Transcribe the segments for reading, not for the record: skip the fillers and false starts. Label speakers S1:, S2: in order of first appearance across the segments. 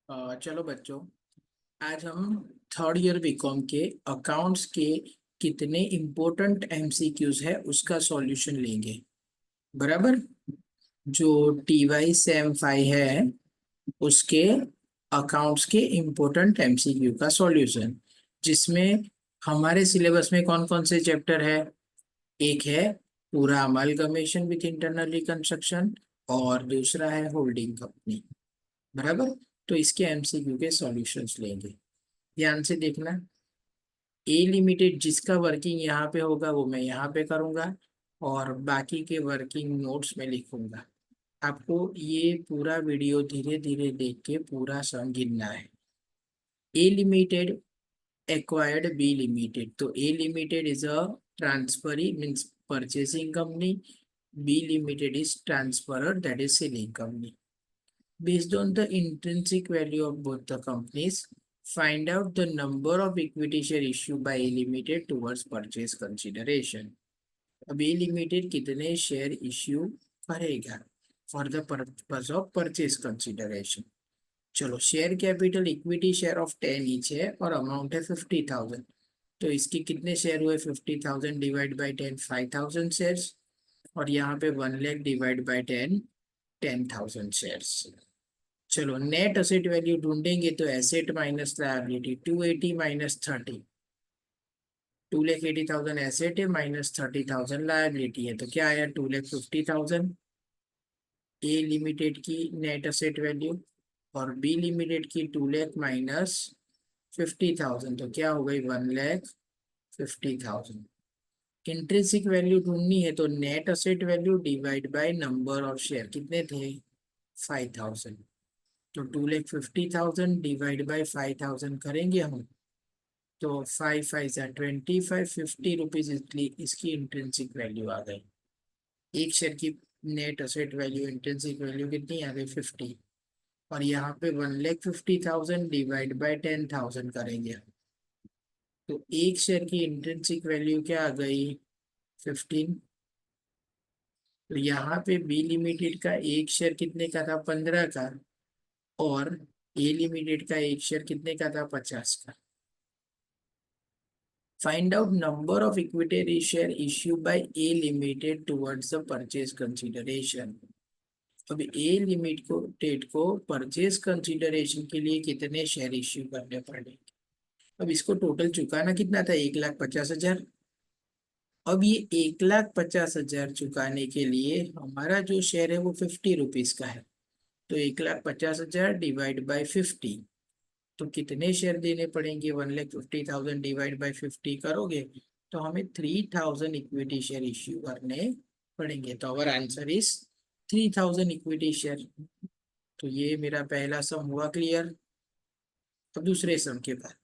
S1: चलो बच्चों, आज हम थर्ड ईयर बीकॉम के अकाउंट्स के कितने इम्पोर्टेंट एमसीक्यूज है उसका सॉल्यूशन लेंगे। बराबर। जो टीवाई सेम फाइव है उसके अकाउंट्स के इम्पोर्टेंट एमसीक्यू का सॉल्यूशन, जिसमें हमारे सिलेबस में कौन कौन से चैप्टर है। एक है पूरा अमालगमेशन विथ इंटरनल रिकंस्ट्रक्शन और दूसरा है होल्डिंग कंपनी। बराबर। तो इसके एमसीक्यू के सॉल्यूशंस लेंगे। ध्यान से देखना। ए लिमिटेड जिसका वर्किंग यहाँ पे होगा वो मैं यहाँ पे करूँगा और बाकी के वर्किंग नोट्स में लिखूंगा। आपको ये पूरा वीडियो धीरे धीरे देख के पूरा सम गिनना है। ए लिमिटेड acquired B Limited. तो A Limited is a transferee means purchasing company. B Limited is transferor, that is selling company. Based on the intrinsic value of both the companies, find out the number of equity share issued by A Limited towards purchase consideration. अब A Limited कितने share issue करेगा for the purpose of purchase consideration. चलो, share capital equity share of 10 each है और amount है 50,000। तो इसके कितने शेयर हुए? 50,000 डिवाइड बाई 10 5,000 शेयर्स, और यहाँ पे 1 लाख डिवाइड बाई 10 10,000 शेयर्स। चलो, नेट असेट वैल्यू ढूंढेंगे तो asset minus liability 280 minus 30। 2,80,000 asset है माइनस 30,000 लायबिलिटी है, तो क्या आया? 2,50,000 ए लिमिटेड की नेट असेट वैल्यू और बी लिमिटेड की 2 लाख माइनस 50,000, तो क्या हो गई? 1,50,000। इंट्रिंसिक वैल्यू ढूंढनी है तो net asset value divide by number of share, कितने थे? 5,000। तो 2,50,000 डिवाइड बाय 5,000 करेंगे हम, तो 5 5 जा 25, 50 रुपीज इसकी इंट्रिंसिक वैल्यू आ गई। एक शेयर की net asset value intrinsic value कितनी आ गई? 50। और यहाँ पे 1,50,000 डिवाइड बाय 10,000 करेंगे, तो एक शेयर की इंट्रिंसिक वैल्यू क्या आ गई? 15। तो यहाँ पे बी लिमिटेड का एक शेयर कितने का था? 15 का। और ए लिमिटेड का एक शेयर कितने का था? 50 का। Find out number of equity share issue bye A limited towards the purchase consideration. अब ए लिमिटेड को परचेज कंसिडरेशन के लिए कितने शेयर इश्यू करने पड़ेंगे? अब इसको टोटल चुकाना कितना था? 1,50,000। अब ये 1,50,000 चुकाने के लिए हमारा जो शेयर है वो 50 रुपीज का है। तो 1,50,000 डिवाइड बाई 50, तो कितने शेयर देने पड़ेंगे? 1,50,000 डिवाइड बाई 50 करोगे तो हमें 3,000 इक्विटी शेयर इश्यू करने पड़ेंगे। तो our answer is 3,000 equity share. तो ये मेरा पहला सम हुआ क्लियर। तो दूसरे सम के बाद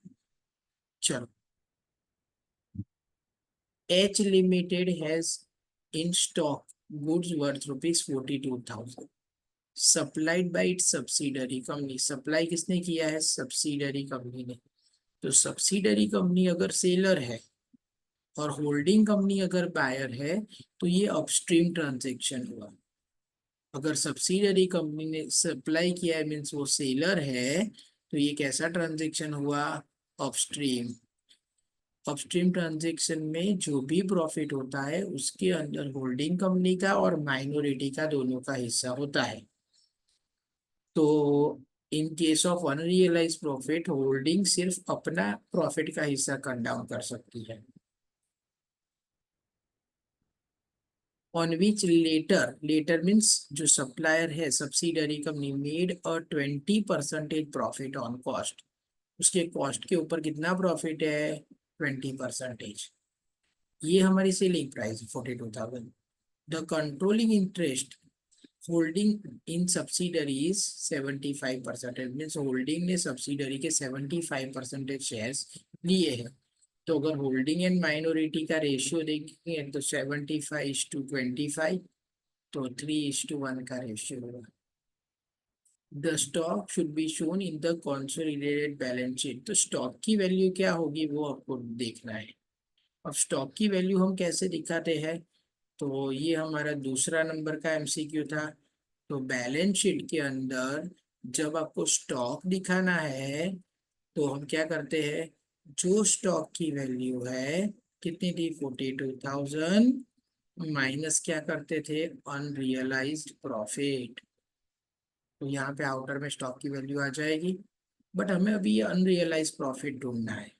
S1: चलो। H Limited has in stock goods worth rupees 42,000 supplied by its subsidiary company. Supply किसने किया है? सब्सिडरी कंपनी ने। तो सब्सिडरी कंपनी अगर सेलर है और होल्डिंग कंपनी अगर बायर है तो ये अपस्ट्रीम ट्रांजेक्शन हुआ। अगर सब्सिडरी कंपनी ने सप्लाई किया है मीन्स वो सेलर है, तो ये कैसा ट्रांजेक्शन हुआ? अपस्ट्रीम। अपस्ट्रीम ट्रांजैक्शन में जो भी प्रॉफिट होता है उसके अंदर होल्डिंग कंपनी का और माइनॉरिटी का दोनों का हिस्सा होता है। तो in case of unrealise profit, holding सिर्फ अपना प्रॉफिट का हिस्सा कट डाउन कर सकती है। On which latter, latter means जो सप्लायर है subsidiary company, made a 20% profit on cost. उसके कॉस्ट के ऊपर कितना प्रॉफिट है? 20%। ये हमारी selling price 42,000। The controlling interest holding in subsidiaries 75%, means holding ने सब्सिडरी के 75% शेयर्स लिए हैं। तो अगर होल्डिंग एंड माइनॉरिटी का रेशियो देखेंगे तो 75:25, तो 3:1 का रेशियो होगा। The stock should be shown in the consolidated balance sheet. तो स्टॉक की वैल्यू क्या होगी वो आपको देखना है। अब स्टॉक की वैल्यू हम कैसे दिखाते हैं? तो ये हमारा दूसरा नंबर का एमसीक्यू था। तो बैलेंस शीट के अंदर जब आपको स्टॉक दिखाना है तो हम क्या करते हैं, जो स्टॉक की वैल्यू है कितनी थी 42,000 माइनस क्या करते थे अनरियलाइज्ड प्रॉफिट। तो यहाँ पे आउटर में स्टॉक की वैल्यू आ जाएगी, बट हमें अभी ये अनरियलाइज प्रॉफिट ढूंढना है।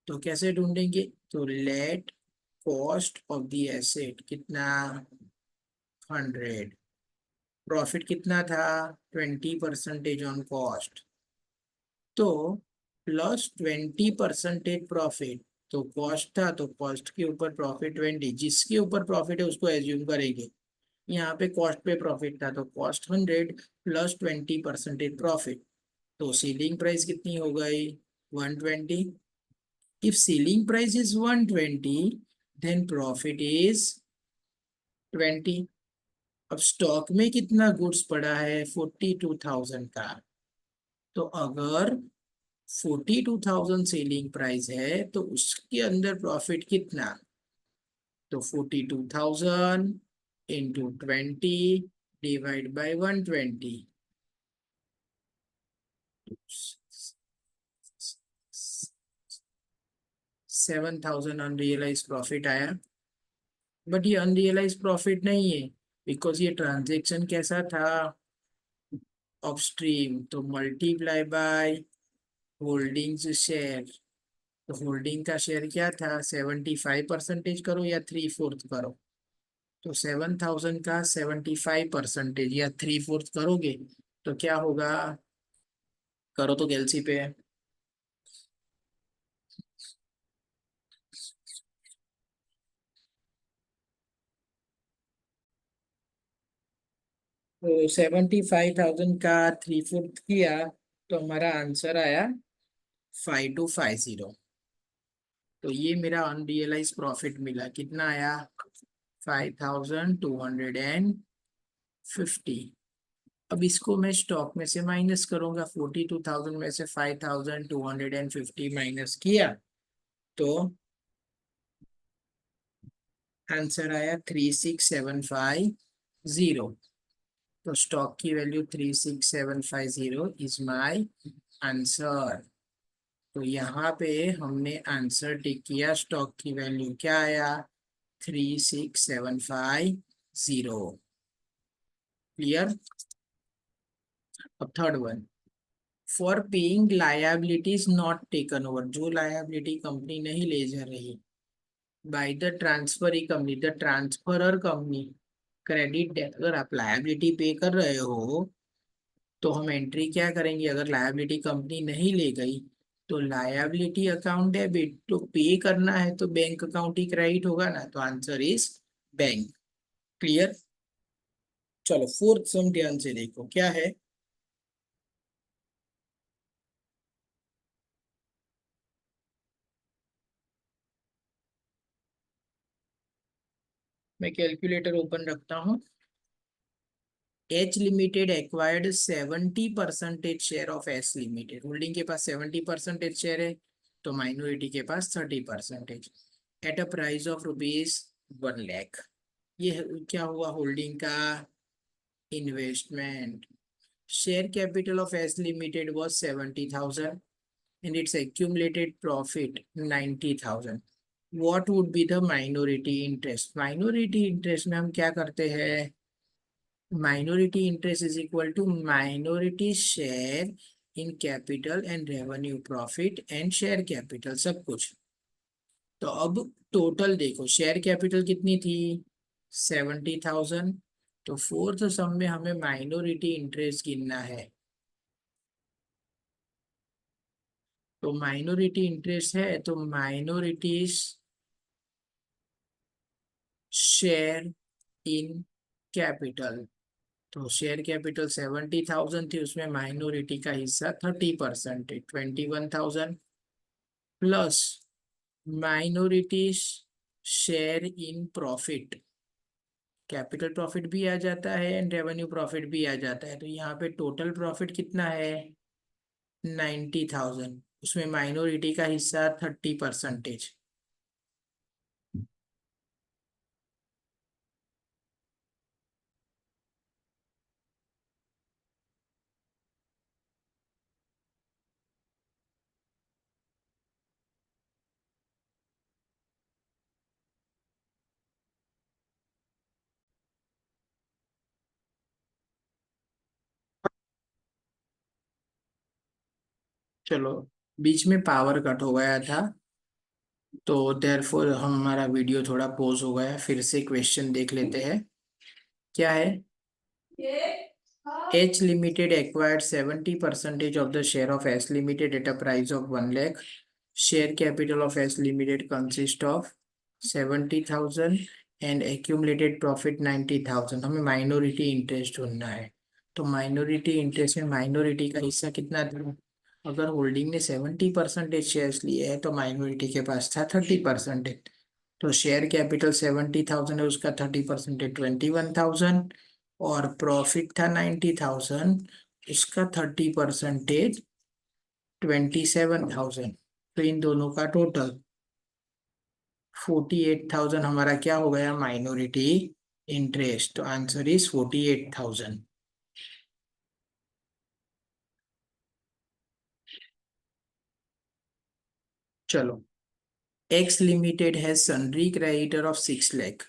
S1: तो कैसे ढूंढेंगे, तो late cost of the asset कितना 100, प्रॉफिट कितना था 20% ऑन कॉस्ट, तो प्लस 20% प्रॉफिट। तो कॉस्ट था तो कॉस्ट के ऊपर प्रॉफिट 20, जिसके ऊपर प्रॉफिट है उसको एज्यूम करेंगे। यहाँ पे कॉस्ट पे प्रॉफिट था तो कॉस्ट 100 प्लस 20% प्रॉफिट। तो सीलिंग प्राइस कितनी हो गई 120। If selling price is 120 then profit is 20। अब स्टॉक में कितना गुड्स पड़ा है 42,000 का, तो अगर 42,000 सेलिंग प्राइस है तो उसके अंदर प्रॉफिट कितना, तो 42,000 into 20 divide by 120, 7,000 unrealised profit आया। बट ये अनरियलाइज प्रॉफिट नहीं है, बिकॉज ये ट्रांजेक्शन कैसा था अपस्ट्रीम, तो मल्टीप्लाई बाय होल्डिंग्स शेयर। तो होल्डिंग का शेयर क्या था 75% करो या 3/4 करो, तो 7,000 का 75% या 3/4 करोगे तो क्या होगा, करो तो कैलसी पे। तो 75,000 का 3/4 किया तो हमारा आंसर आया 5250। तो ये मेरा अनरियलाइज प्रॉफिट मिला, कितना आया 5,250। अब इसको मैं स्टॉक में से माइनस करूंगा, 42,000 में से 5,250 माइनस किया तो आंसर आया 36,750। तो स्टॉक की वैल्यू 36,750 इज माय आंसर। तो यहाँ पे हमने आंसर टिक किया, स्टॉक की वैल्यू क्या आया 36,750। क्लियर। अब third one, for paying liabilities not taken over, जो लायबिलिटी कंपनी नहीं ले जा रही by the transferee company, the transferor company, credit debt. अगर आप लायबिलिटी पे कर रहे हो तो हम एंट्री क्या करेंगे, अगर लायबिलिटी कंपनी नहीं ले गई तो लायबिलिटी अकाउंट डेबिट, तो पे करना है तो बैंक अकाउंट ही क्रेडिट होगा ना, तो आंसर इज बैंक। क्लियर। चलो फोर्थ सम ध्यान से देखो क्या है। मैं कैलकुलेटर ओपन रखता हूँ। H limited acquired 70% share of S limited, holding के पास 70% शेयर है तो माइनॉरिटी के पास 30%, at a price of rupees 1 lakh. ये क्या हुआ, होल्डिंग का investment. Share capital of S limited was 70,000 and its accumulated profit 90,000। What would be the minority interest? Minority interest में हम क्या करते हैं, minority interest is equal to minority share in capital and revenue profit and share capital सब कुछ। तो अब total देखो, शेयर कैपिटल कितनी थी 70,000, तो फोर्थ सम में हमें माइनॉरिटी इंटरेस्ट गिनना है। तो माइनॉरिटी इंटरेस्ट है तो माइनॉरिटीज शेयर इन कैपिटल, तो शेयर कैपिटल 70,000 थी, उसमें माइनॉरिटी का हिस्सा 30% है 21,000, plus minority share in profit, capital profit भी आ जाता है एंड रेवेन्यू प्रॉफिट भी आ जाता है, तो यहाँ पे टोटल प्रॉफिट कितना है 90,000, उसमें माइनॉरिटी का हिस्सा 30%। चलो, बीच में पावर कट हो गया था, तो देयरफॉर हमारा वीडियो थोड़ा पॉज हो गया। फिर से क्वेश्चन देख लेते हैं। क्या है? H Limited acquired 70% of the share of S Limited at a price of 1 lakh. Share capital of S Limited consists of 70,000 and accumulated profit 90,000। हमें माइनॉरिटी इंटरेस्ट ढूंढना है। तो माइनॉरिटी इंटरेस्ट में माइनॉरिटी का हिस्सा कितना था? अगर होल्डिंग ने 70% शेयर्स लिए हैं तो माइनॉरिटी के पास था 30%। तो शेयर कैपिटल 70,000 है, उसका 30% 21,000, और प्रॉफिट था 90,000, इसका 30% 27,000। तो इन दोनों का टोटल 48,000 हमारा क्या हो गया? Minority interest. तो आंसर इज 48,000। चलो, एक्स लिमिटेड है सनरी क्रेडिटर ऑफ 6 लाख।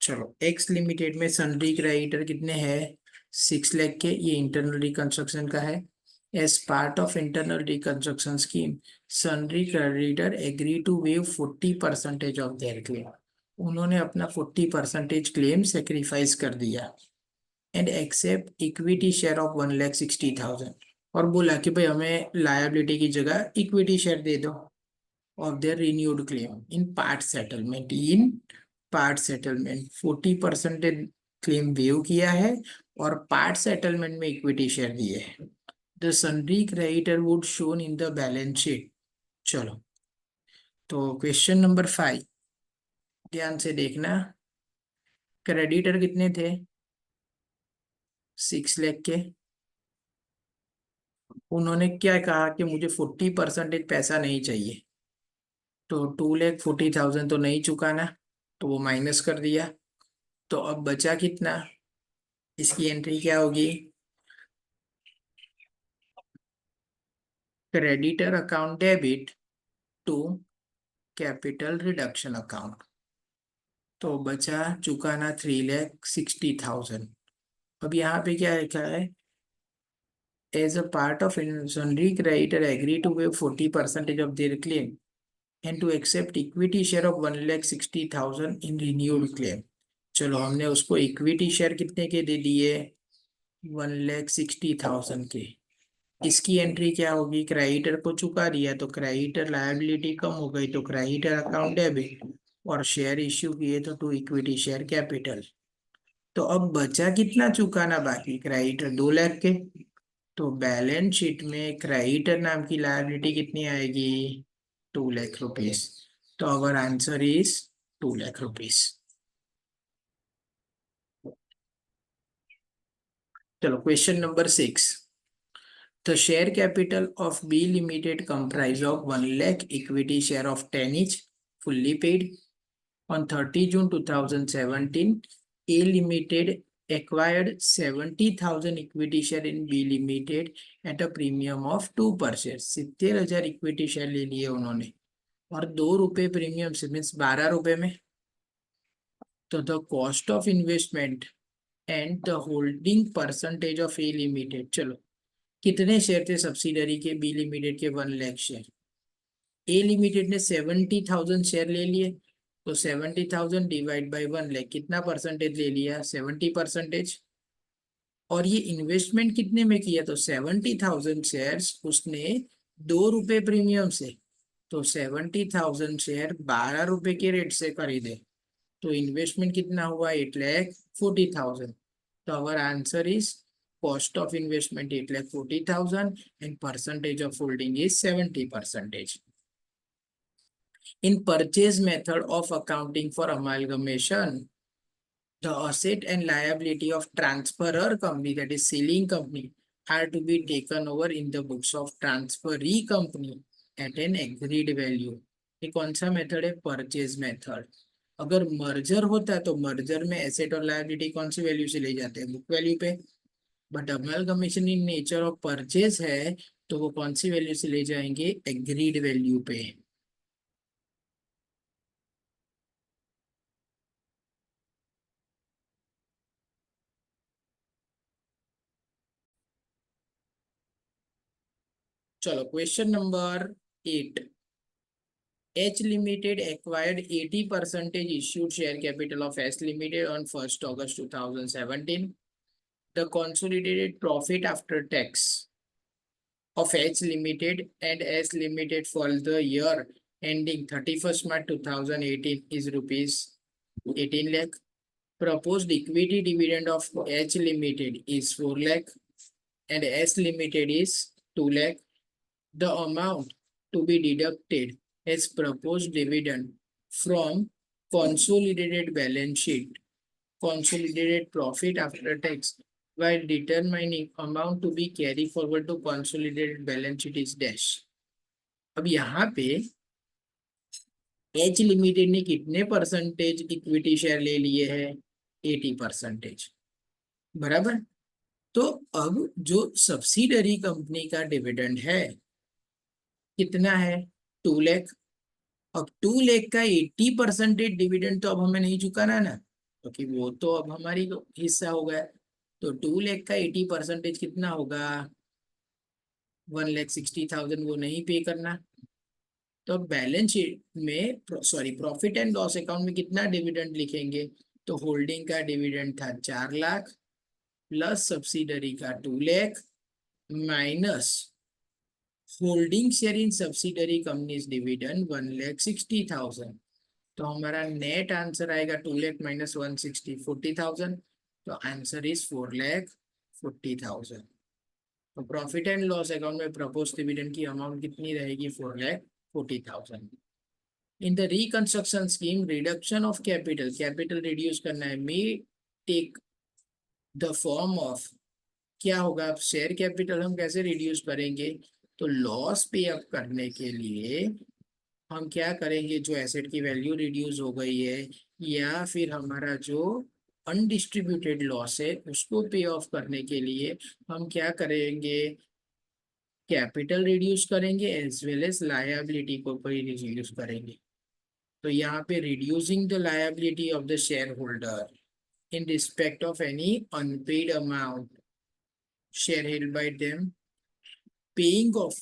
S1: चलो, एक्स लिमिटेड में सनरी क्रेडिटर कितने हैं? 6 लाख के। ये इंटरनल रिकंस्ट्रक्शन का है। As part of internal reconstruction scheme, sundry creditor agree to waive 40% of their claim. उन्होंने अपना 40% क्लेम सेक्रीफाइस कर दिया and accept equity share of 1,60,000। और बोला कि भाई हमें लायबिलिटी की जगह इक्विटी शेयर दे दो of their renewed claim in part settlement। In part settlement 40% claim wave किया है और पार्ट सेटलमेंट में इक्विटी शेयर दिए है। The सनरी creditor would shown in the balance sheet. चलो, तो क्वेश्चन नंबर 5 ध्यान से देखना। क्रेडिटर कितने थे? 6 लाख के। उन्होंने क्या कहा कि मुझे 40% पैसा नहीं चाहिए, तो 2,40,000 तो नहीं चुकाना, तो वो माइनस कर दिया। तो अब बचा कितना? इसकी एंट्री क्या होगी? Creditor account debit to capital reduction account. तो बचा चुकाना 3,60,000। अब यहाँ पे क्या लिखा है? As a part of sundry creditor agree to pay 40% of their claim and to accept equity share of 1,60,000 in renewed claim. चलो, हमने उसको इक्विटी शेयर कितने के दे दिए? 1,60,000 के। इसकी एंट्री क्या होगी? क्रेडिटर को चुका दिया तो क्रेडिटर लायबिलिटी कम हो गई, तो क्रेडिटर अकाउंट डेबिट, और शेयर इश्यू किए तो टू इक्विटी शेयर कैपिटल। तो अब बचा कितना चुकाना बाकी? क्रेडिटर 2 लाख के। तो बैलेंस शीट में क्रेडिटर नाम की लायबिलिटी कितनी आएगी? 2 लाख रुपीज। तो our answer is 2 lakh rupees. चलो, question number 6। The share capital of B Limited comprise of 1 lakh equity share of 10 each, fully paid. On 30 June 2017, A Limited acquired 70,000 equity share in B Limited at a premium of 2 per share। 70,000 equity share ले लिए उन्होंने, और 2 रुपए premium से means 12 रुपए में। तो the cost of investment and the holding percentage of A limited. चलो, कितने शेयर थे सब्सिडरी के बी लिमिटेड के? 1 लाख शेयर। ए लिमिटेड ने 70,000 शेयर ले लिए, तो 70,000 डिवाइड बाई 1 लाख, कितना परसेंटेज ले लिया? 70%। और ये इन्वेस्टमेंट कितने में किया? तो 70,000 शेयर्स उसने 2 रुपए प्रीमियम से। तो 70,000 शेयर 12 रुपए के रेट से खरीदे, तो इन्वेस्टमेंट कितना हुआ? 8,40,000। तो our answer is cost of investment 8,40,000 and percentage of holding is 70%। In purchase method of accounting for amalgamation, the asset and liability of transferor company, that is selling company, are to be taken over in the books of transferee company at an agreed value। ये कौन सा method है? Purchase method. अगर merger होता है तो merger में asset और लायबिलिटी कौन सी वैल्यू से ले जाते हैं? बुक वैल्यू पे। But amalgamation in nature of purchase है, तो वो कौन सी वैल्यू से ले जाएंगे? एग्रीड वैल्यू पे। चलो question number 8। H Limited acquired 80% issued share capital of S Limited on 1st August 2017. The consolidated profit after tax of H Limited and S Limited for the year ending 31st March 2018 is rupees 18 lakh. Proposed equity dividend of H Limited is 4 lakh and S Limited is 2 lakh. The amount to be deducted as proposed dividend from consolidated balance sheet, consolidated profit after tax, while determining amount to be carry forward to consolidated balance sheet is dash. अब यहाँ पे H limited ने कितने percentage equity share ले लिए हैं? 80%। बराबर। तो अब जो सब्सिडरी कंपनी का डिविडेंड है कितना है? 2 लाख। अब 2 लाख का 80% डिविडेंड तो अब हमें नहीं चुकाना ना, क्योंकि वो तो अब हमारी हिस्सा हो गया। तो 2 लाख का 80% कितना होगा? 1,60,000 वो नहीं पे करना। तो अब बैलेंस शीट में sorry profit and loss account में कितना डिविडेंड लिखेंगे? तो होल्डिंग का डिविडेंड था 4 लाख प्लस सब्सिडरी का 2 lakh minus holding share in subsidiary companies dividend 1,60,000। तो हमारा नेट आंसर आएगा 2 लाख माइनस 160 40,000। तो आंसर इज 4,40,000। तो प्रॉफिट एंड लॉस अकाउंट में प्रपोज डिविडेंड की अमाउंट कितनी रहेगी? 4,40,000। In the reconstruction scheme reduction of capital, capital reduce करना है, may take the form of, क्या होगा? अब शेयर कैपिटल हम कैसे रिड्यूस करेंगे? तो लॉस पे अप करने के लिए हम क्या करेंगे? जो एसेट की वैल्यू रिड्यूस हो गई है या फिर हमारा जो अनडिस्ट्रीब्यूटेड लॉस है उसको पे ऑफ करने के लिए हम क्या करेंगे? कैपिटल रिड्यूस करेंगे एज वेल एज लायबिलिटी को भी रिड्यूस करेंगे। तो यहाँ पे reducing the liability of the share holder in respect of any unpaid amount share held by them, paying off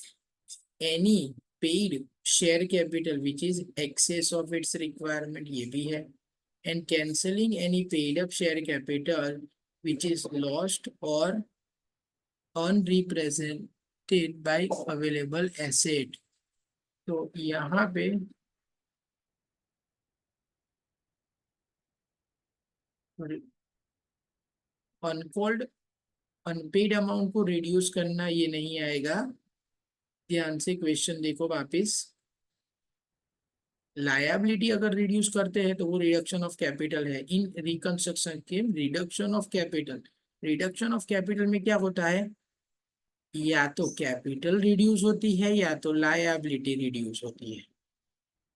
S1: any paid share capital which is excess of its requirement, ये भी है, and cancelling any paid up share capital which is lost or unrepresented by available asset। तो यहाँ पे uncalled unpaid amount को reduce करना ये नहीं आएगा। ध्यान से क्वेश्चन देखो वापिस। लायबिलिटी अगर रिड्यूस करते हैं तो वो रिडक्शन ऑफ कैपिटल है। इन रिकंस्ट्रक्शन के reduction of capital, reduction of capital में क्या होता है? या तो कैपिटल रिड्यूस होती है या तो लायबिलिटी रिड्यूस होती है।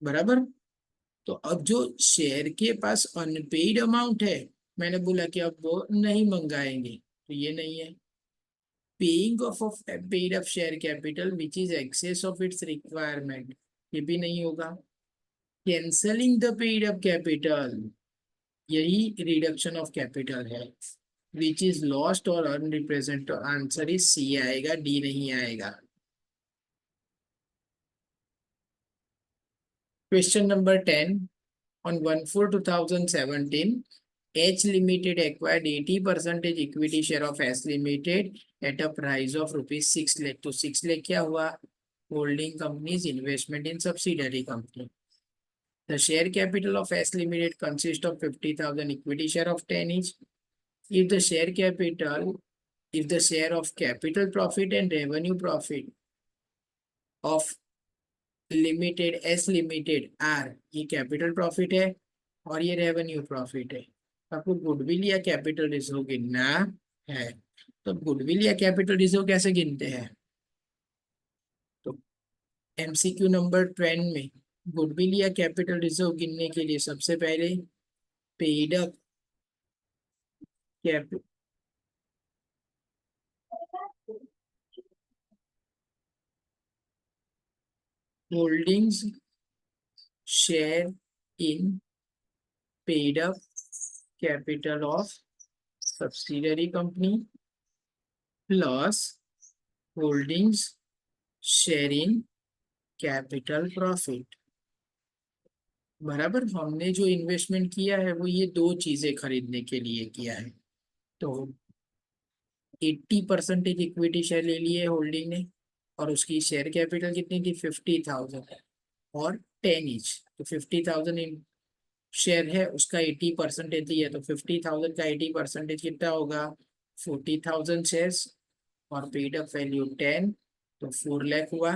S1: बराबर। तो अब जो शेयर के पास अनपेड अमाउंट है, मैंने बोला कि अब वो नहीं मंगाएंगे, तो ये नहीं है। Paying off paid up share capital which is excess of its requirement, ये भी नहीं होगा। Cancelling the paid up capital, यही रिडक्शन ऑफ कैपिटल है, विच इज लॉस्ट और अनरिप्रेजेंट। आंसर इज सी आएगा, डी नहीं आएगा। Question number 10। On 1/4/2017, H Limited acquired 80% equity share of S Limited at a price of rupees 6 lakh। तो 6 lakh क्या हुआ? Holding company's investment in subsidiary company. The share capital of S Limited consists of 50,000 equity share of 10 each. If the share of capital profit and revenue profit of limited S limited R, ये capital profit है और ये revenue profit है, आपको goodwill या capital reserve गिनना है। तो गुडविल या कैपिटल रिजर्व कैसे गिनते हैं? तो एमसीक्यू नंबर 10 में गुडविल या कैपिटल रिजर्व गिनने के लिए सबसे पहले paid up capital holdings share in paid up capital of subsidiary company plus holdings share in capital profit. बराबर, हमने जो इन्वेस्टमेंट किया है वो ये दो चीजें खरीदने के लिए किया है। तो 80% इक्विटी शेयर ले लिए होल्डिंग ने, और उसकी शेयर कैपिटल कितनी थी, 50,000 और 10 ईच। तो 50,000 शेयर है, उसका 80% ही है, तो 50,000 का 80% कितना होगा, 40,000 शेयर्स, और पेड अप वैल्यू 10, तो 4 लाख हुआ।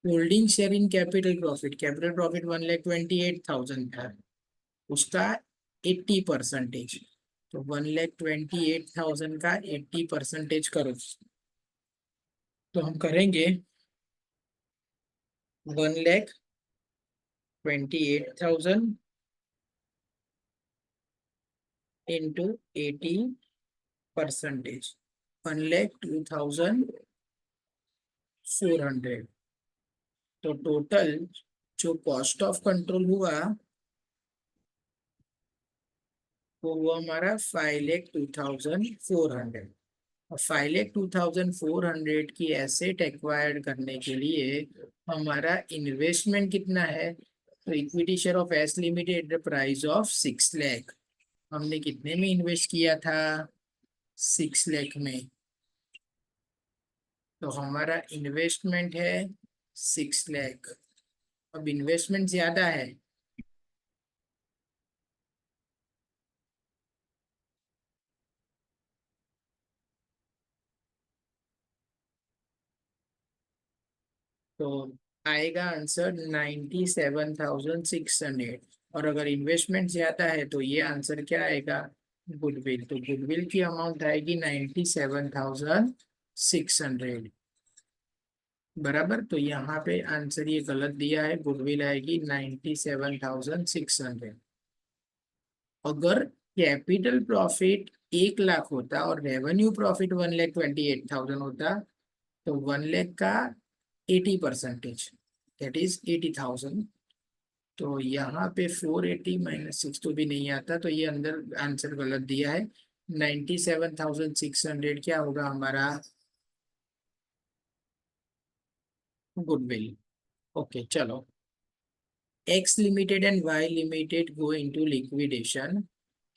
S1: Holding share in capital profit, capital profit 1,28,000 था, उसका 80%, तो 1,28,000 का 80% करो, तो हम करेंगे 1,28,000 इंटू 80%, 1,02,400। तो टोटल जो कॉस्ट ऑफ कंट्रोल हुआ वो हुआ हमारा 5,02,400। और 5,02,400 की एसेट एक्वायर्ड करने के लिए हमारा इन्वेस्टमेंट कितना है, तो equity share of S limited price of 6 lakh. हमने कितने में इन्वेस्ट किया था, 6 लाख में। तो हमारा इन्वेस्टमेंट है 6 लाख। अब इन्वेस्टमेंट ज्यादा है, तो आएगा आंसर 97,600। और अगर इन्वेस्टमेंट ज्यादा है तो ये आंसर क्या आएगा, गुडविल। तो गुडविल की अमाउंट आएगी 97,600। बराबर, तो यहाँ पे आंसर ये गलत दिया है, गुडविल आएगी 97,600। अगर कैपिटल प्रॉफिट 1 लाख होता और रेवेन्यू प्रॉफिट 1,28,000 होता, तो 1 लाख का 80%, दैट इज 80,000। तो यहाँ पे 480 - 6 तो भी नहीं आता, तो ये अंदर आंसर गलत दिया है। 97,600 क्या होगा हमारा, गुडविल। ओके चलो, X Limited and Y Limited go into liquidation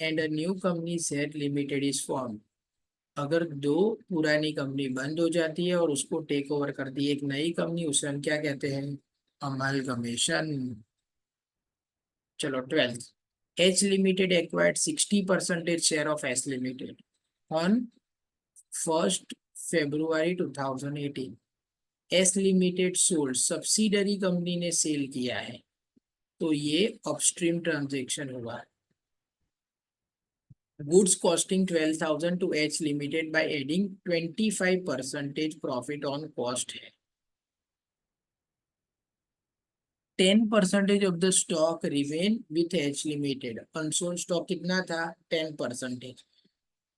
S1: and a new company Z Limited is formed। अगर दो पुरानी कंपनी बंद हो जाती है और उसको टेक ओवर करती है एक नई कंपनी, उसे हम क्या कहते हैं, अमालगमेशन। चलो 12th, H Limited acquired 60% share of S Limited on 1st February 2018। S Limited sold, subsidiary company ने सेल किया है, तो ये अपस्ट्रीम ट्रांजेक्शन हुआ। Goods costing 12,000 to H limited by adding 25% profit on cost है। 10% of the stock remain with H limited. Unsold stock कितना था, 10%।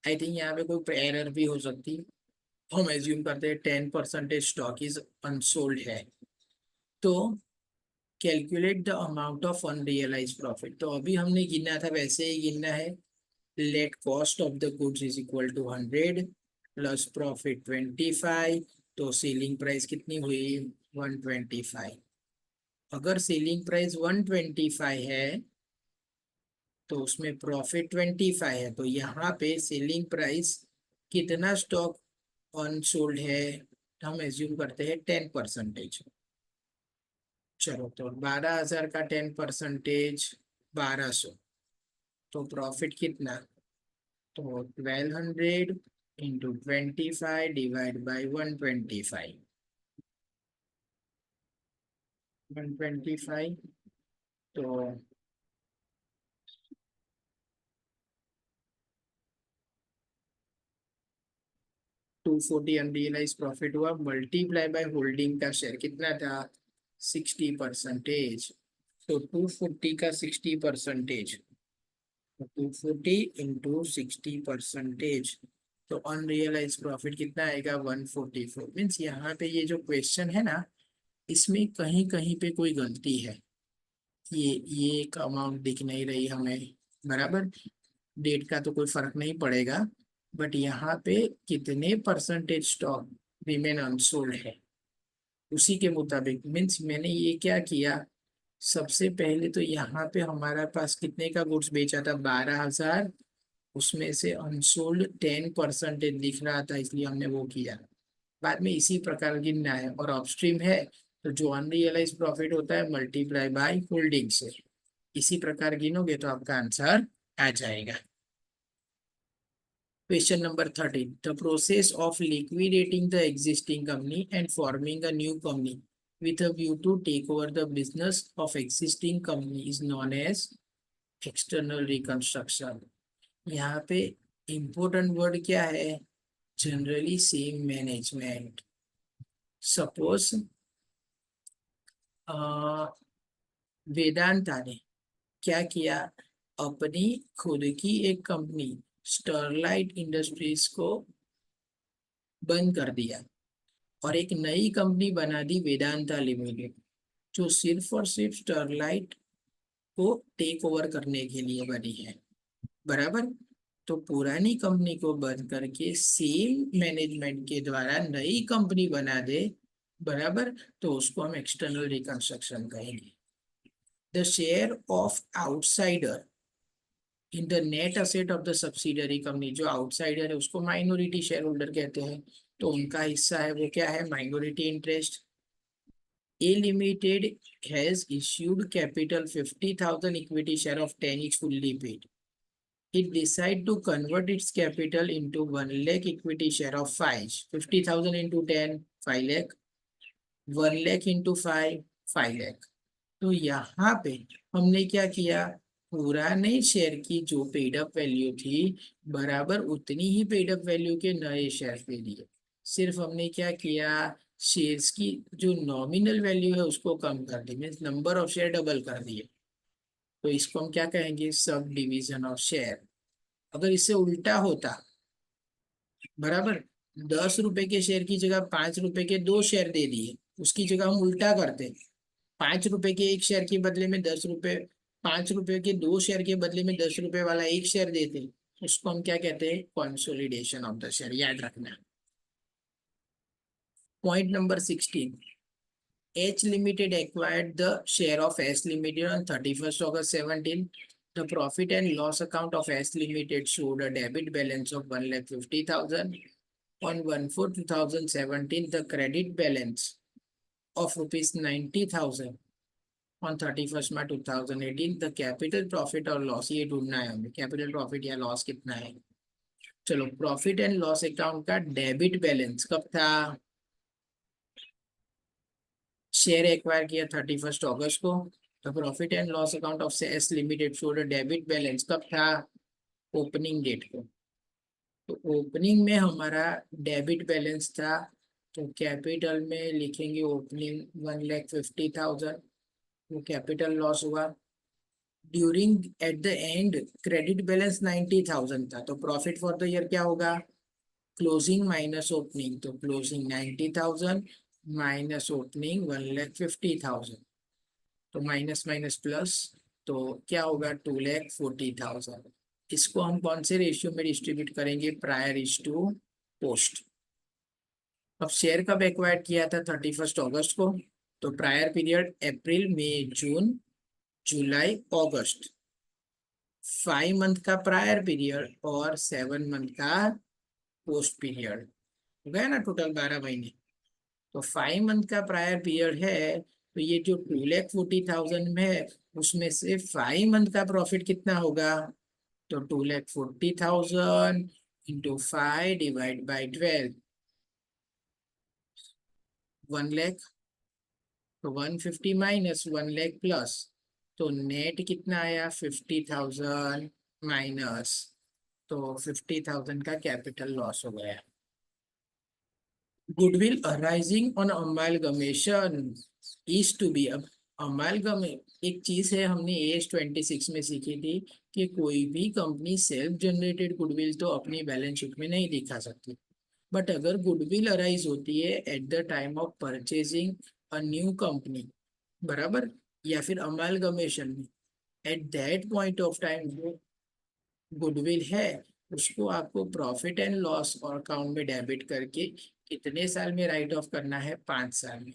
S1: I think यहाँ पे कोई एरर भी हो सकती है, हम एज्यूम करते हैं 10% स्टॉक इज अनसोल्ड है। तो calculate the amount of unrealise profit, तो अभी हमने गिना था वैसे ही गिनना है। Let cost of the goods is equal to 100 plus profit 25, तो सेलिंग प्राइस कितनी हुई, 125। अगर सेलिंग प्राइस 125 है तो उसमें प्रॉफिट 25 है, तो यहाँ पे सेलिंग प्राइस कितना स्टॉक अनसोल्ड है, हम एज्यूम करते हैं 10%। चलो, तो 12,000 का 10%, 1,200, तो प्रॉफिट कितना, तो 1,200 इंटू 25 डिवाइड बाई 125, 125, तो 240 अनरियलाइज प्रॉफिट हुआ, मल्टीप्लाई बाय होल्डिंग का शेयर कितना था, 60%। तो 240 का 60%, 240 इंटू 60%, तो अनरियलाइज प्रॉफिट कितना आएगा, 144। मीन्स यहाँ पे ये जो क्वेश्चन है ना, इसमें कहीं कहीं पे कोई गलती है। ये एक अमाउंट दिख नहीं रही हमें, बराबर। डेट का तो कोई फर्क नहीं पड़ेगा, बट यहाँ पे कितने परसेंटेज स्टॉक रिमेन अनसोल्ड है, उसी के मुताबिक मीन्स मैंने ये क्या किया, सबसे पहले तो यहाँ पे हमारे पास कितने का गुड्स बेचा था, 12,000, उसमें से अनसोल्ड 10% दिख रहा था, इसलिए हमने वो किया। बाद में इसी प्रकार गिनना है, और अपस्ट्रीम है तो जो अनरियलाइज प्रॉफिट होता है मल्टीप्लाई बाय होल्डिंग से, इसी प्रकार गिनोगे तो आपका आंसर आ जाएगा। Question number 13. The process of liquidating the existing company and forming a new company with a view to take over the business of existing company is known as external reconstruction. यहाँ पे important word क्या है, generally same management. Suppose Vedanta ने क्या किया, अपनी खुद की एक कंपनी स्टरलाइट इंडस्ट्रीज को बंद कर दिया और एक नई कंपनी बना दी वेदांता लिमिटेड, जो सिर्फ और सिर्फ स्टरलाइट को टेक ओवर करने के लिए बनी है। बराबर, तो पुरानी कंपनी को बंद करके सेम मैनेजमेंट के द्वारा नई कंपनी बना दे, बराबर, तो उसको हम एक्सटर्नल रिकंस्ट्रक्शन कहेंगे। The share of outsider in the net asset of the subsidiary company, जो आउटसाइडर है उसको माइनॉरिटी शेयर होल्डर कहते हैं, तो उनका हिस्सा है वो क्या है, minority interest. A Limited has issued capital 50,000 equity share of 10 each fully paid. It decide to convert its capital into 1 lakh equity share of 5, 50,000 into 10, 5 lakh, 1 lakh into 5, 5 lakh। तो यहाँ पे हमने क्या किया, पुराने शेयर की जो पेड अप वैल्यू थी बराबर उतनी ही पेड अप वैल्यू के नए शेयर दे दिए। सिर्फ हमने क्या किया, शेयर्स की जो नॉमिनल वैल्यू है उसको कम कर दी, means number of share double कर दिए, तो इसको हम क्या कहेंगे, सब डिवीजन ऑफ शेयर। अगर इससे उल्टा होता, बराबर, 10 रुपए के शेयर की जगह 5 रुपए के 2 शेयर दे दिए, उसकी जगह हम उल्टा करते, 5 रुपए के एक शेयर के बदले में 10 रुपए, 5 रुपए के 2 शेयर के बदले में 10 रुपए वाला एक शेयर देते, उसको हम क्या कहते हैं, कंसोलिडेशन ऑफ द शेयर, याद रखना। Point number 16, H Limited acquired the share of S Limited on 31st August 17. The profit and loss account of S Limited showed a debit balance of 1,50,000. On 1/4/2017, the credit balance of rupees 90,000. On 31st March 2018, the capital profit और loss ये ढूंढना है हमें, capital profit या loss कितना है। चलो, profit and loss account का डेबिट बैलेंस कब था, शेयर एक्वायर किया 31st अगस्त को, तो profit and loss account of S limited showed debit balance कब था, ओपनिंग डेट को। तो ओपनिंग में हमारा डेबिट बैलेंस था, तो कैपिटल में लिखेंगे ओपनिंग 1,50,000, वो कैपिटल लॉस हुआ। During at the end credit balance 90,000 था, तो प्रॉफिट फॉर द ईयर क्या होगा, क्लोजिंग माइनस ओपनिंग, तो क्लोजिंग 90,000 माइनस ओपनिंग 1,50,000, तो माइनस माइनस प्लस, तो क्या होगा 2,40,000। इसको हम कौन से रेशियो में डिस्ट्रीब्यूट करेंगे, प्रायर इज टू पोस्ट। अब शेयर कब एक्वायर किया था, 31st अगस्त को, तो प्रायर पीरियड अप्रैल मई जून जुलाई अगस्त, 5 मंथ का प्रायर पीरियड और 7 मंथ का पोस्ट पीरियड, हो गया ना टोटल 12 महीने। तो 5 मंथ का प्रायर पीरियड है, तो ये जो 2,40,000 में है उसमें से 5 मंथ का प्रॉफिट कितना होगा, तो 2,40,000 इंटू 5 डिवाइड बाई 12, 1 लाख, तो 150 माइनस 1 लाख प्लस, तो नेट कितना आया 50,000 माइनस, तो 50,000 का कैपिटल लॉस हो गया। Goodwill arising on amalgamation is to be, अब अमालगम एक चीज है हमने AS 26 में सीखी थी कि कोई भी कंपनी सेल्फ जनरेटेड गुडविल तो अपनी बैलेंस शीट में नहीं दिखा सकती, बट अगर गुडविल अराइज होती है at the time of purchasing a new company, बराबर, या फिर अमालगमेशन में, at that point of time जो गुडविल है उसको आपको प्रॉफिट एंड लॉस और अकाउंट में डेबिट करके कितने साल में राइट ऑफ करना है, 5 साल में।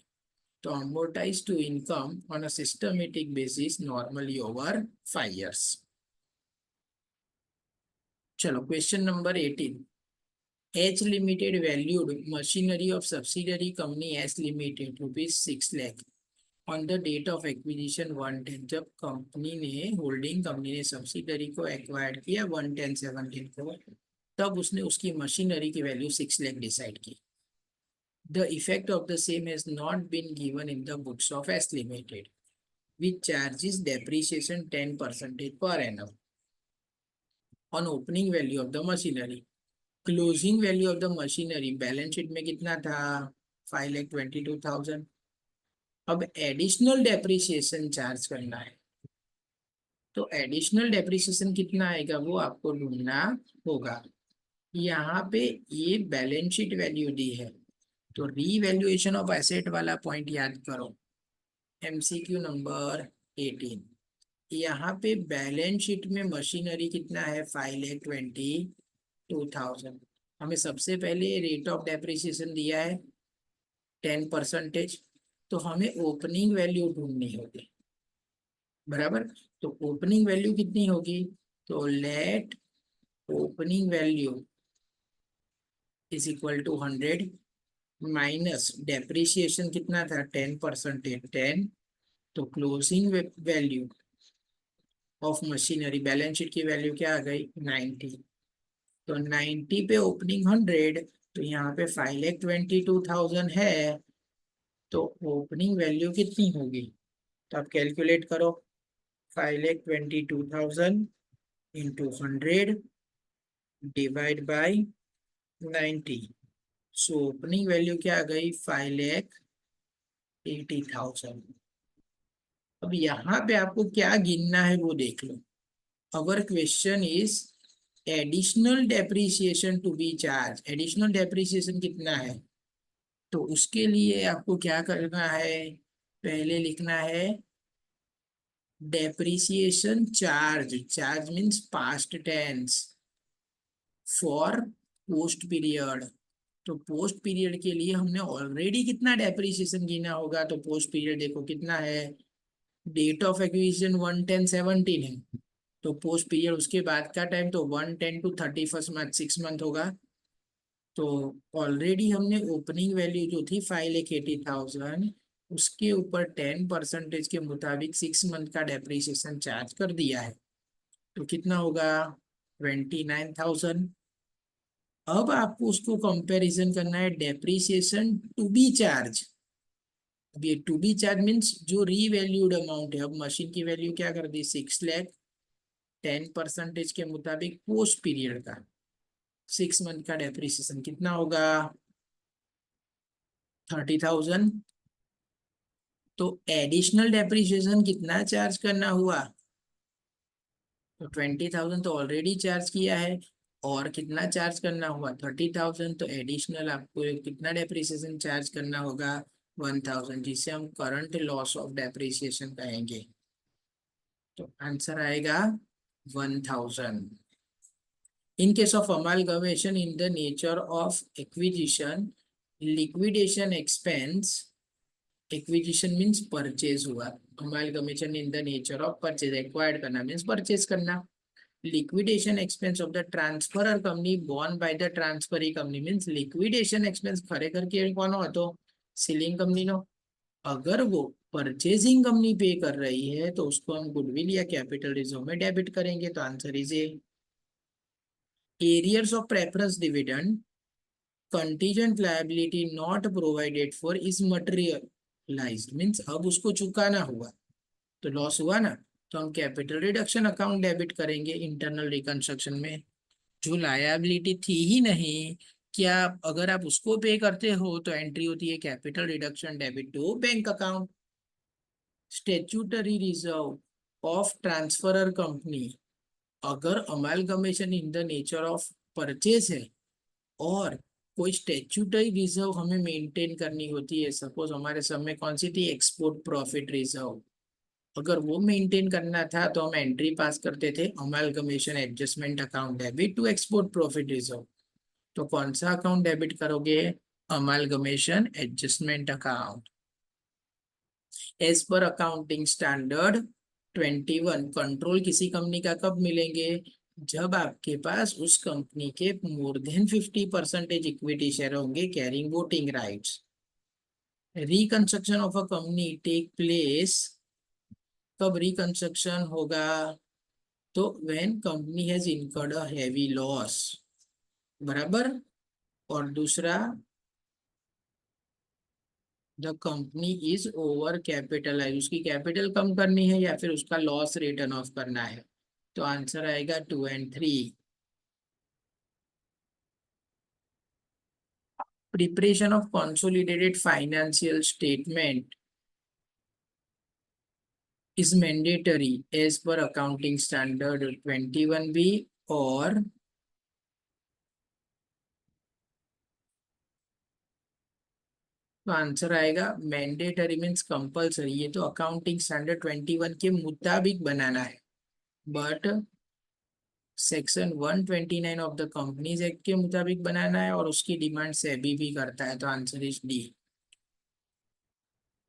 S1: तो amortize to income on a systematic basis normally over 5 years. चलो question number 18. H Limited valued machinery of subsidiary company S Limited rupees 6 lakh on the date of acquisition 110. जब कंपनी ने holding company ने subsidiary को acquired किया 110/17 को, तब उसने उसकी मशीनरी की वैल्यू 6 लाख डिसाइड की. The effect of the same has not been given in the books of S Limited, which charges depreciation 10% per annum on opening value of the machinery. Closing value of the machinery balance sheet में कितना था? 5,22,000. अब additional depreciation charge करना है, तो additional depreciation कितना आएगा वो आपको ढूंढना होगा. यहाँ पे ये बैलेंस शीट वैल्यू दी है, तो रीवैल्यूएशन ऑफ एसेट वाला पॉइंट याद करो. MCQ number 18. यहाँ पे बैलेंस शीट में मशीनरी कितना है? 5,22,000. हमें सबसे पहले रेट ऑफ डेप्रिसिएशन दिया है 10%, तो हमें ओपनिंग वैल्यू ढूंढनी होगी. बराबर. तो ओपनिंग वैल्यू कितनी होगी? तो let opening value is equal to 100 minus depreciation कितना था? 10%, 10. तो closing value of machinery balance sheet की वैल्यू क्या आ गई? 90. तो 90 पे ओपनिंग 100, तो यहाँ पे 5,22,000 है, तो ओपनिंग वैल्यू कितनी होगी? तो आप कैलकुलेट करो. 5,22,000 into 100 divide by 90. So opening value क्या आ गई? 5,80,000. अब यहाँ पे आपको क्या गिनना है वो देख लो. Our question is additional depreciation to be charge. Additional depreciation कितना है? तो उसके लिए आपको क्या करना है? पहले लिखना है depreciation charge. Charge means past tense for post period. तो पोस्ट पीरियड के लिए हमने ऑलरेडी कितना डेप्रिसिएशन गिना होगा? तो पोस्ट पीरियड देखो कितना है. डेट ऑफ एक्विजिशन 110/17 है, तो पोस्ट पीरियड उसके बाद का टाइम तो 110 to 31 मार्च 6 मंथ होगा. तो ऑलरेडी हमने ओपनिंग वैल्यू जो थी 5,80,000 उसके ऊपर 10% के मुताबिक 6 मंथ का डेप्रिसिएशन चार्ज कर दिया है. तो कितना होगा? 29,000. अब आपको उसको कंपैरिजन करना है डेप्रिसिएशन टू बी चार्ज. अब ये टू बी चार्ज मीन्स जो रीवैल्यूड अमाउंट है. अब मशीन की वैल्यू क्या कर दी? 6 लाख. 10% के मुताबिक पोस्ट पीरियड का 6 मंथ का डेप्रिसिएशन कितना होगा? 30,000. तो एडिशनल डेप्रिसिएशन कितना चार्ज करना हुआ? तो 20,000 तो ऑलरेडी चार्ज किया है, और कितना चार्ज करना हुआ? 30,000. तो एडिशनल आपको कितना डेप्रिसिएशन चार्ज करना होगा? 1,000, जिसे हम करंट लॉस ऑफ डेप्रिसिएशन कहेंगे. तो आंसर आएगा 1,000. In case of amalgamation in the nature of acquisition, liquidation expense, acquisition means purchase हुआ, amalgamation in the nature of purchase, acquired करना means purchase करना. Liquidation expense of the transferor company borne by the transferee company means liquidation expense ખરેખર કે કોનો હતો? Selling company no. अगर वो purchasing company पे कर रही है तो उसको हम गुडविल या कैपिटल रिजर्व में डेबिट करेंगे. तो answer is a. Arrears of preference dividend, contingent liability not provided for is materialized means अब उसको चुकाना हुआ, तो लॉस हुआ ना. तो हम कैपिटल रिडक्शन अकाउंट डेबिट करेंगे इंटरनल रिकंस्ट्रक्शन में. जो लायबिलिटी थी ही नहीं, क्या अगर आप उसको पे करते हो तो एंट्री होती है capital reduction debit to bank account. Statutory reserve of transferor company, अगर amalgamation in the nature of purchase है और कोई स्टेच्यूटरी रिजर्व हमें मेंटेन करनी होती है, सपोज हमारे सब में कौन सी थी? Export profit reserve. अगर वो मेंटेन करना था तो हम एंट्री पास करते थे amalgamation adjustment account debit to export profit reserve. तो कौन सा अकाउंट डेबिट करोगे? Amalgamation adjustment account. As per accounting standard 21 control किसी कंपनी का कब मिलेंगे? जब आपके पास उस कंपनी के मोर देन 50% इक्विटी शेयर होंगे carrying voting rights. Reconstruction of a company take place, कब रिकंस्ट्रक्शन होगा? तो when company has incurred a heavy loss, बराबर। और दूसरा, the company is over capitalise, उसकी कैपिटल कम करनी है या फिर उसका लॉस रिटर्न ऑफ करना है। तो आंसर आएगा 2 and 3। Preparation of consolidated financial statement is mandatory as per accounting standard 21B, और तो आंसर आएगा मैंडेटरी मीन्स कंपलसरी। ये तो अकाउंटिंग स्टैंडर्ड 21 के मुताबिक बनाना है, but section 129 of the companies act के मुताबिक बनाना है, और उसकी डिमांड सेबी भी करता है। तो answer is D.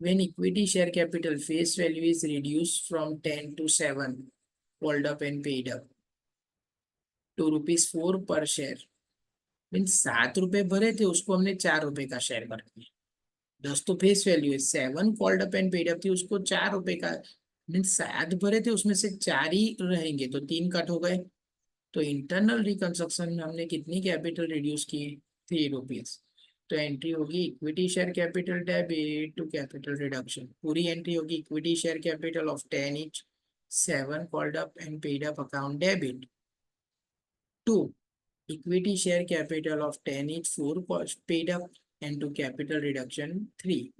S1: When equity share capital face value is reduced from 10 to 7, called up and paid up to ₹4 per share, mean 7 रुपए भरे थे उसको हमने 4 रुपए का शेयर कर दिया। 10 तो फेस वैल्यू है, 7 called up and paid up थी उसको 4 रुपए का, मीन 7 भरे थे उसमें से 4 ही रहेंगे तो 3 कट हो गए। तो इंटरनल रिकंस्ट्रक्शन में हमने कितनी कैपिटल रिड्यूस की? ₹3। तो एंट्री होगी equity share capital debit to capital reduction. पूरी एंट्री होगी equity share capital of 10 each, 7 called up and paid up account debit to equity share capital of 10 each, 4 paid up and to capital reduction 3।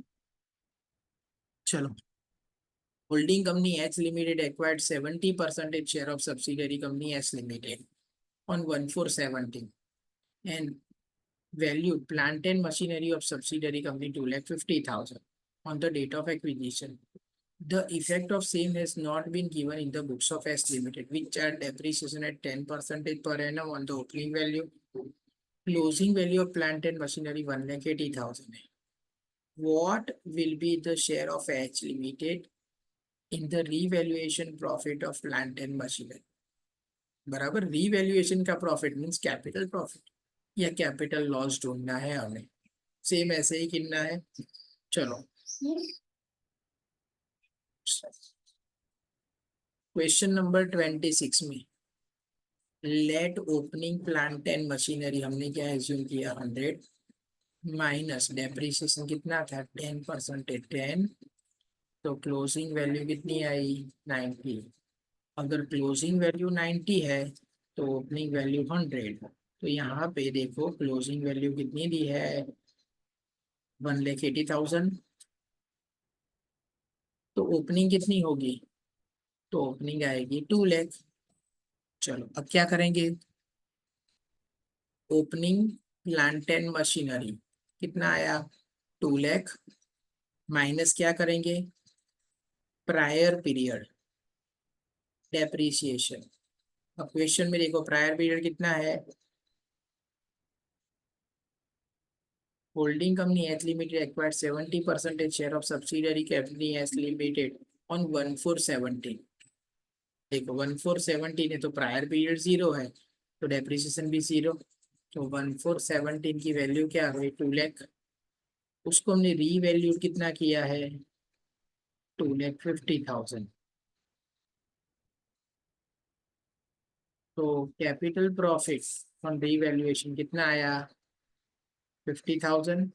S1: चलो, holding company H Limited acquired 70% share of subsidiary company S Limited on 1/4/17 and valued plant and machinery of subsidiary company 2,50,000 on the date of acquisition. The effect of same has not been given in the books of S Limited, which charge depreciation at 10% per annum on the opening value. Closing value of plant and machinery 1,80,000. What will be the share of H Limited in the revaluation profit of plant and machinery? बराबर, revaluation का profit means capital profit या capital loss ढूंढना है हमें, same ऐसे ही गिनना है। चलो, क्वेश्चन नंबर 26 में let opening plant and machinery हमने क्या एज्यूम किया? 100 माइनस डेप्रिसिएशन कितना था? 10% 10, तो क्लोजिंग वैल्यू कितनी आई? 90। अगर क्लोजिंग वैल्यू 90 है तो ओपनिंग वैल्यू 100, तो यहाँ पे देखो क्लोजिंग वैल्यू कितनी दी है? 1,80,000। तो ओपनिंग कितनी होगी? तो ओपनिंग आएगी 2 लाख। चलो अब क्या करेंगे? ओपनिंग प्लांट एंड मशीनरी कितना आया? 2 लाख माइनस क्या करेंगे? Prior period depreciation. अब क्वेश्चन में देखो प्रायर पीरियड कितना है? Holding company H limited acquired 70% share of subsidiary company H limited on 1/4/17। देखो 1/4/17 है तो प्रायर पीरियड 0 है, तो डेप्रिसिएशन भी 0। तो 1/4/17 की वैल्यू क्या हुई? 2 लाख। उसको हमने रीवैल्यू कितना किया है? 2,50,000। तो कैपिटल प्रॉफिट ऑन रीवैल्यूएशन कितना आया? 50,000।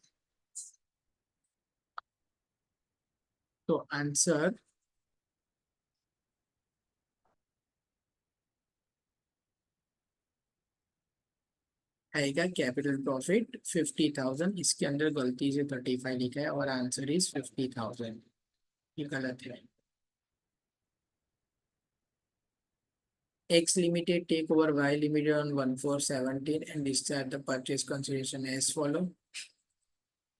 S1: तो आंसर आएगा कैपिटल प्रॉफिट 50,000। इसके अंदर गलती से 35 लिखा है और आंसर इज 50,000, ये गलत है। X Limited take over Y Limited on 1/4/17 and discharge the purchase consideration as follow.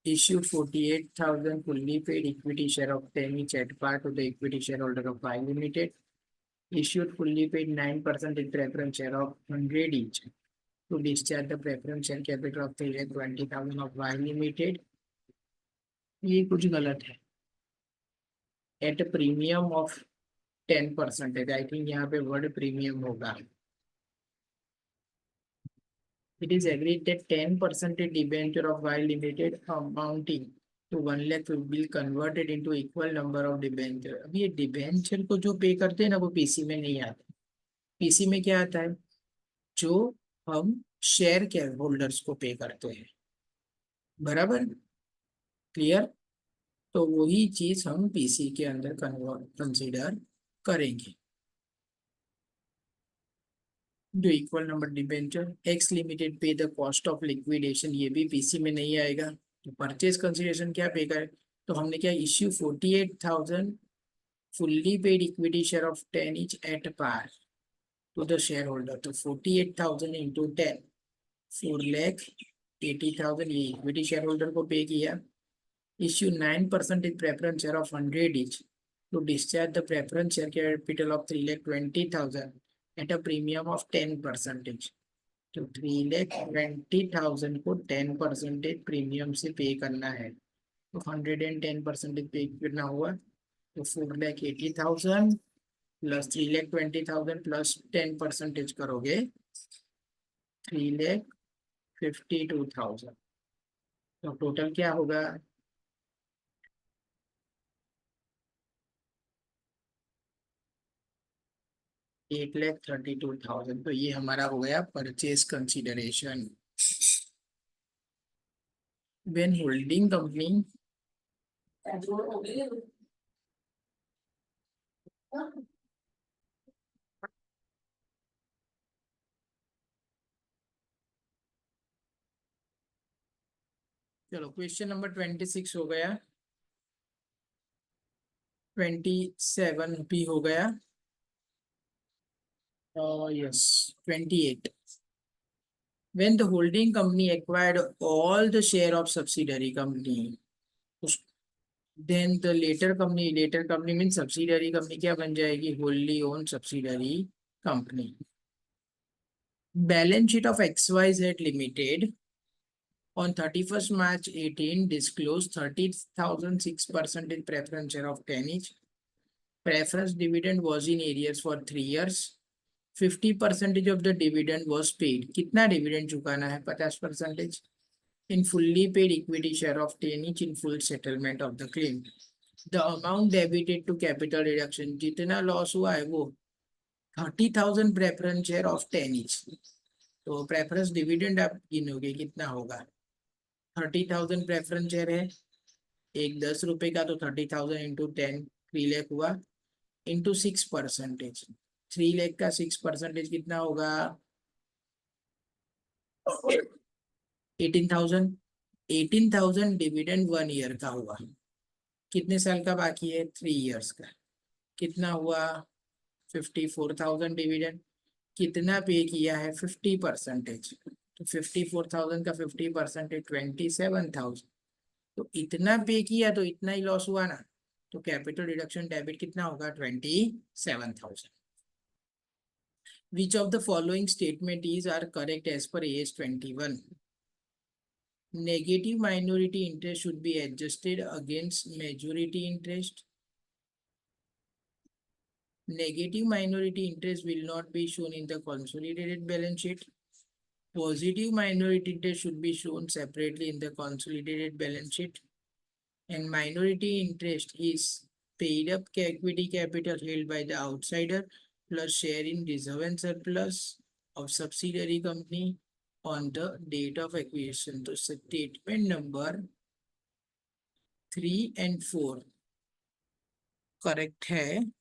S1: Issued 48,000 fully paid equity share of 10 each at par to the equity shareholder of Y Limited. Issued fully paid 9% in preference share of 100 each to discharge the preference share capital of 3,20,000 of Y Limited. ये कुछ गलत है। At premium of 10%। I think यहाँ पे word premium होगा। It is agreed that 10% debenture of Y Limited amounting to 1 lakh will be converted into equal number of debenture। अब ये debenture को जो पे करते हैं ना वो पीसी में नहीं आता। पीसी में क्या आता है? जो हम शेयर के होल्डर्स को पे करते हैं। बराबर? क्लियर? तो वही चीज हम पीसी के अंदर कंसीडर करेंगे। जो equal number debenture x limited पे द कॉस्ट ऑफ लिक्विडेशन, ये भी पीसी में नहीं आएगा। तो परचेज कंसिडरेशन क्या पे करे? तो हमने क्या issue 48,000 fully paid equity share of 10 each at par to the share holder. तो 48,000 इंटू 10, 4,80,000 ये इक्विटी शेयर होल्डर को पे किया। Issue 9% preference share of 100 each to discharge the preference share capital of 3,20,000 at a premium of 10%। तो 3,20,000 को 10% premium से पे करना है। तो 110% पे करना हुआ। तो 4,80,000 प्लस 3,20,000 प्लस 10% करोगे 3,52,000। तो टोटल क्या होगा? 8,32,000। तो ये हमारा हो गया purchase consideration. When holding company चलो क्वेश्चन नंबर 26 हो गया, 27 भी हो गया, yes 28। When the holding company acquired all the share of subsidiary company, then the later company means subsidiary company क्या बन जाएगी? wholly owned subsidiary company। Balance sheet of XYZ Limited on 31st March 18 disclosed 30,006% in preference share of 10 each. Preference dividend was in arrears for 3 years। 50% of the dividend was paid। कितना dividend चुकाना है? 50% in fully paid equity share of 10 each in full settlement of the claim। The amount debited to capital reduction, जितना loss हुआ है वो 30,000 preference share of 10 each। तो preference dividend आप गिनोगे कितना होगा? 30,000 प्रेफरेंस शेयर है, एक 10 रुपए का, तो 30,000 इंटू 10 3 लाख हुआ, इंटू 6%। 3 लाख का 6% कितना होगा? 18,000। 18,000 डिविडेंड 1 ईयर का हुआ। कितने साल का बाकी है? 3 इयर्स का। कितना हुआ? 54,000 डिविडेंड। कितना पे किया है? 50%। तो 54,000 का 50% 27,000। तो इतना पे किया तो इतना ही लॉस हुआ ना। तो कैपिटल रिडक्शन डेबिट कितना होगा? 27,000। Which of the following statement is are correct as per AS 21? Negative minority interest should be adjusted against majority interest। Negative minority interest will not be shown in the consolidated balance sheet। Positive minority interest should be shown separately in the consolidated balance sheet। And minority interest is paid up equity capital held by the outsider plus share in reserve and surplus of subsidiary company on the date of acquisition। तो statement number 3 and 4 correct है।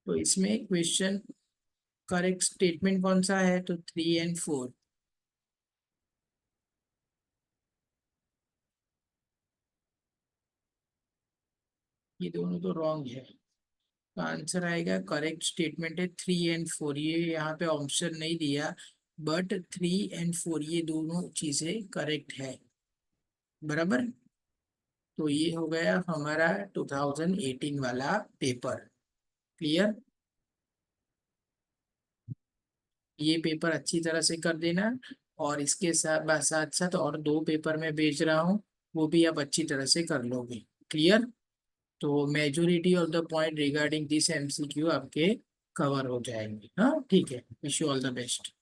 S1: तो इसमें question correct statement कौन सा है? तो 3 and 4। ये दोनों तो रॉन्ग है। तो आंसर आएगा, करेक्ट स्टेटमेंट है 3 and 4। ये यहाँ पे ऑप्शन नहीं दिया, बट 3 और 4 ये दोनों चीजें करेक्ट है। बराबर। तो ये हो गया हमारा 2018 वाला पेपर। क्लियर। ये पेपर अच्छी तरह से कर देना। और इसके साथ साथ साथ और 2 पेपर मैं भेज रहा हूँ, वो भी आप अच्छी तरह से कर लोगे। क्लियर। तो majority of the point regarding this MCQ आपके कवर हो जाएंगे। हाँ ठीक है, wish you all the best.